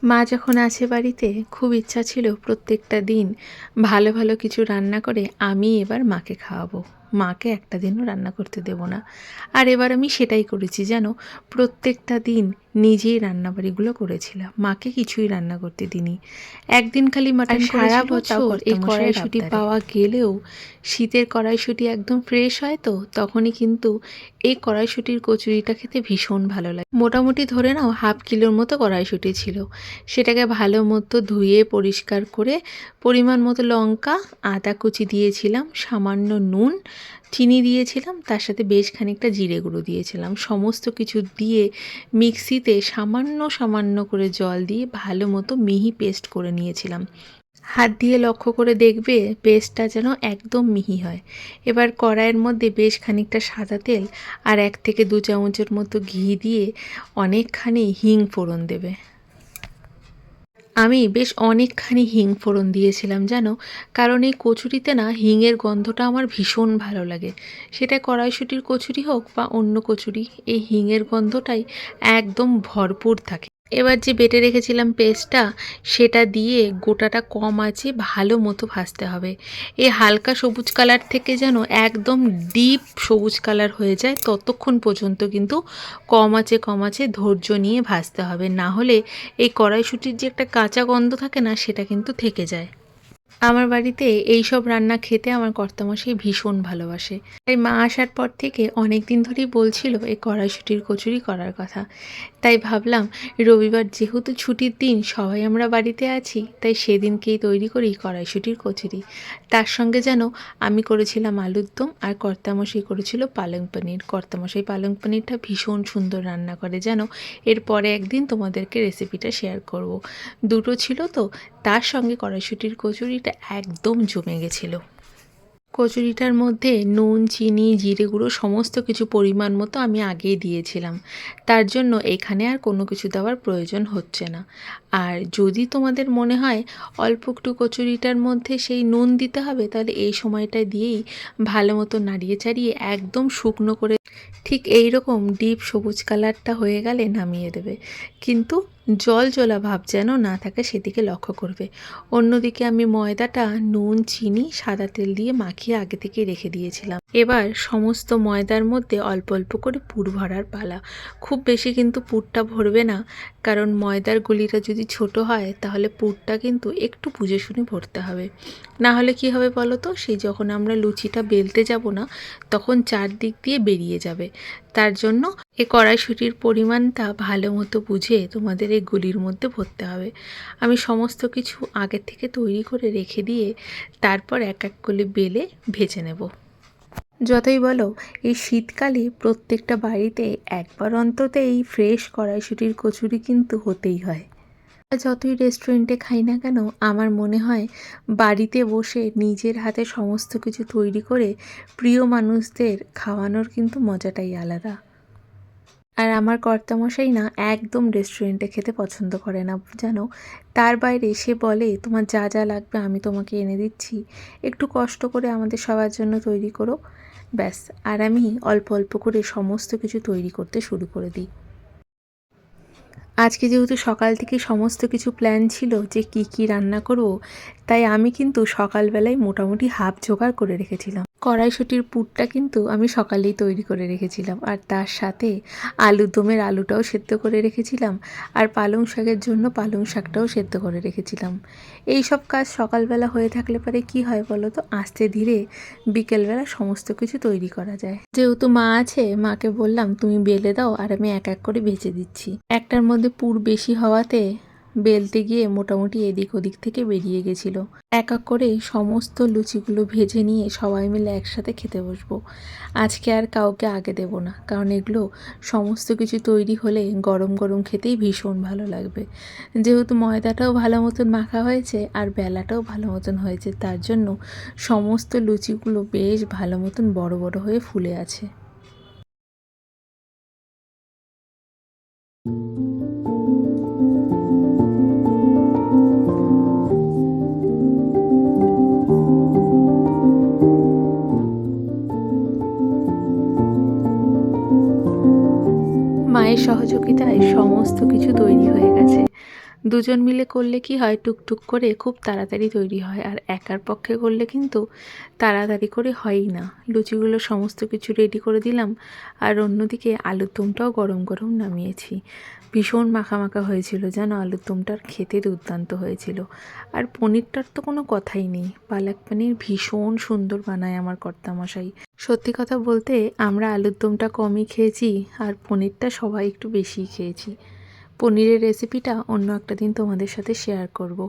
মা যখন আছে বাড়িতে খুব ইচ্ছা ছিল প্রত্যেকটা দিন ভালো ভালো কিছু রান্না করে আমি এবার মাকে খাওয়াবো। মাকে একটা দিনও রান্না করতে দেব না। আর এবার আমি সেটাই করেছি জানো, প্রত্যেকটা দিন নিজেই রান্নাবাড়িগুলো করেছিলাম, মাকে কিছুই রান্না করতে দিইনি। একদিন খালি মাটন সারা করেছিল, তাও বছর এই কর্তামশাইয়ের কড়াইশুঁটি আবদারে। পাওয়া গেলেও শীতের কড়াইশুঁটি একদম ফ্রেশ হয় তো, তখনই কিন্তু এই কড়াইশুঁটির কচুরিটা খেতে ভীষণ ভালো লাগে। মোটামুটি ধরে নাও 1/2 কিলোর মতো কড়াইশুঁটি ছিল। সেটাকে ভালো মতো ধুয়ে পরিষ্কার করে পরিমাণ মতো লঙ্কা, আদা কুচি দিয়েছিলাম, সামান্য নুন, চিনি দিয়েছিলাম, তার সাথে বেশ খানিকটা জিরে গুঁড়ো দিয়েছিলাম। সমস্ত কিছু দিয়ে মিক্সিতে সামান্য সামান্য করে জল দিয়ে ভালো মতো মিহি পেস্ট করে নিয়েছিলাম। হাত দিয়ে লক্ষ্য করে দেখবে পেস্টটা যেন একদম মিহি হয়। এবার কড়াইয়ের মধ্যে বেশ খানিকটা সাদা তেল আর 1 থেকে 2 চামচের মতো ঘি দিয়ে অনেকখানি হিং ফোড়ন দেবে। আমি বেশ অনেকখানি হিং ফোড়ন দিয়েছিলাম জানো, কারণ এই কচুরিতে না হিঙের গন্ধটা আমার ভীষণ ভালো লাগে। সেটা কড়াইশুঁটির কচুরি হোক বা অন্য কচুরি, এই হিঙের গন্ধটাই একদম ভরপুর থাকে। এবার যে বেটে রেখেছিলাম পেস্টটা, সেটা দিয়ে গোটাটা কম আঁচে ভালো মতো ভাজতে হবে। এই হালকা সবুজ কালার থেকে যেন একদম ডিপ সবুজ কালার হয়ে যায় ততক্ষণ পর্যন্ত কিন্তু কম আঁচে ধৈর্য নিয়ে ভাজতে হবে, না হলে এই কড়াইশুঁটির যে একটা কাঁচা গন্ধ থাকে না, সেটা কিন্তু থেকে যায়। আমার বাড়িতে এই সব রান্না খেতে আমার কর্তামশাই ভীষণ ভালোবাসে। তাই মা আসার পর থেকে অনেক দিন ধরেই বলছিল এই কড়াইশুঁটির কচুরি করার কথা। তাই ভাবলাম রবিবার যেহেতু ছুটির দিন, সবাই আমরা বাড়িতে আছি, তাই সেদিনকেই তৈরি করি কড়াইশুঁটির কচুরি। তার সঙ্গে যেন আমি করেছিলাম আলুর দম আর কর্তামশাই করেছিল পালং পনির। কর্তামশাই পালং পনিরটা ভীষণ সুন্দর রান্না করে যেন, এরপরে একদিন তোমাদেরকে রেসিপিটা শেয়ার করব। দুটো ছিল তো, তার সঙ্গে কড়াইশুঁটির কচুরিটা একদম জমে গেছিলো। কচুরিটার মধ্যে নুন, চিনি, জিরে গুঁড়ো সমস্ত কিছু পরিমাণ মতো আমি আগেই দিয়েছিলাম। তার জন্য এখানে আর কোনো কিছু দেওয়ার প্রয়োজন হচ্ছে না। আর যদি তোমাদের মনে হয় অল্প একটু কচুরিটার মধ্যে সেই নুন দিতে হবে, তাহলে এই সময়টা দিয়েই ভালো মতো নাড়িয়ে চাড়িয়ে একদম শুকনো করে ঠিক এই রকম ডিপ সবুজ কালারটা হয়ে গেলে নামিয়ে দেবে। কিন্তু জল জলা ভাব যেন না থাকে সেদিকে লক্ষ্য করবে। অন্যদিকে আমি ময়দাটা নুন, চিনি, সাদা তেল দিয়ে মাখিয়ে আগে থেকে রেখে দিয়েছিলাম। এবার সমস্ত ময়দার মধ্যে অল্প অল্প করে পুর ভরার পালা। খুব বেশি কিন্তু পুরটা ভরবে না, কারণ ময়দার গুলিটা যদি ছোট হয় তাহলে পুরটা কিন্তু একটু বুঝে শুনে ভরতে হবে। না হলে কি হবে বলো তো, সেই যখন আমরা লুচিটা বেলতে যাব না, তখন চারদিক দিয়ে বেরিয়ে যাবে। তার জন্য এই কড়াইশুঁটির পরিমাণটা ভালো মতো বুঝে তোমাদের এই গুলির মধ্যে ভরতে হবে। আমি সমস্ত কিছু আগের থেকে তৈরি করে রেখে দিয়ে তারপর এক এক করে বেলে ভেজে নেব। যতই বলো, এই শীতকালে প্রত্যেকটা বাড়িতে একবার অন্তত এই ফ্রেশ কড়াইশুঁটির কচুরি কিন্তু হতেই হয়। যতই রেস্টুরেন্টে খাই না কেন, আমার মনে হয় বাড়িতে বসে নিজের হাতে সমস্ত কিছু তৈরি করে প্রিয় মানুষদের খাওয়ানোর কিন্তু মজাটাই আলাদা। আর আমার কর্তামশাই না একদম রেস্টুরেন্টে খেতে পছন্দ করে না জানো। তার বাইরে সে বলে, তোমার যা যা লাগবে আমি তোমাকে এনে দিচ্ছি, একটু কষ্ট করে আমাদের সবার জন্য তৈরি করো, ব্যাস। আর আমি অল্প অল্প করে সমস্ত কিছু তৈরি করতে শুরু করে দিই। আজকে যেহেতু সকাল থেকে সমস্ত কিছু প্ল্যান ছিল যে কি কি রান্না করব, তাই আমি কিন্তু সকালবেলায় মোটামুটি হাফ জোগাড় করে রেখেছিলাম। কড়াইশুঁটির পুরটা কিন্তু আমি সকালেই তৈরি করে রেখেছিলাম, আর তার সাথে আলুর দমের আলুটাও সেদ্ধ করে রেখেছিলাম, আর পালং শাকের জন্য পালং শাকটাও সেদ্ধ করে রেখেছিলাম। এই সব কাজ সকালবেলা হয়ে থাকলে পরে কি হয় বলো তো, আস্তে ধীরে বিকেলবেলা সমস্ত কিছু তৈরি করা যায়। যেহেতু মা আছে, মাকে বললাম তুমি বেলে দাও আর আমি এক এক করে ভেজে দিচ্ছি। একটার মধ্যে পুর বেশি হওয়াতে বেলতে গিয়ে মোটামুটি এদিক ওদিক থেকে বেরিয়ে গেছিলো। এক এক করে সমস্ত লুচিগুলো ভেজে নিয়ে সবাই মিলে একসাথে খেতে বসবো। আজকে আর কাউকে আগে দেব না, কারণ এগুলো সমস্ত কিছু তৈরি হলে গরম গরম খেতেই ভীষণ ভালো লাগবে। যেহেতু ময়দাটাও ভালো মতন মাখা হয়েছে আর বেলাটাও ভালো মতন হয়েছে, তার জন্য সমস্ত লুচিগুলো বেশ ভালো মতন বড় বড় হয়ে ফুলে আছে। মায়ের সহযোগিতায় সমস্ত কিছু তৈরি হয়ে গেছে। দুজন মিলে করলে কি হয়, টুকটুক করে খুব তাড়াতাড়ি তৈরি হয়, আর একার পক্ষে করলে কিন্তু তাড়াতাড়ি করে হয়ই না। লুচিগুলো সমস্ত কিছু রেডি করে দিলাম, আর অন্যদিকে আলুর দমটাও গরম গরম নামিয়েছি। ভীষণ মাখা মাখা হয়েছিল জানো, আলুর দমটার খেতে দুর্দান্ত হয়েছিল। আর পনিরটার তো কোনো কথাই নেই, পালক পনির ভীষণ সুন্দর বানায় আমার কর্তামশাই। সত্যি কথা বলতে আমরা আলুর দমটা কমই খেয়েছি, আর পনিরটা সবাই একটু বেশিই খেয়েছি। পনিরের রেসিপিটা অন্য একটা দিন তোমাদের সাথে শেয়ার করব।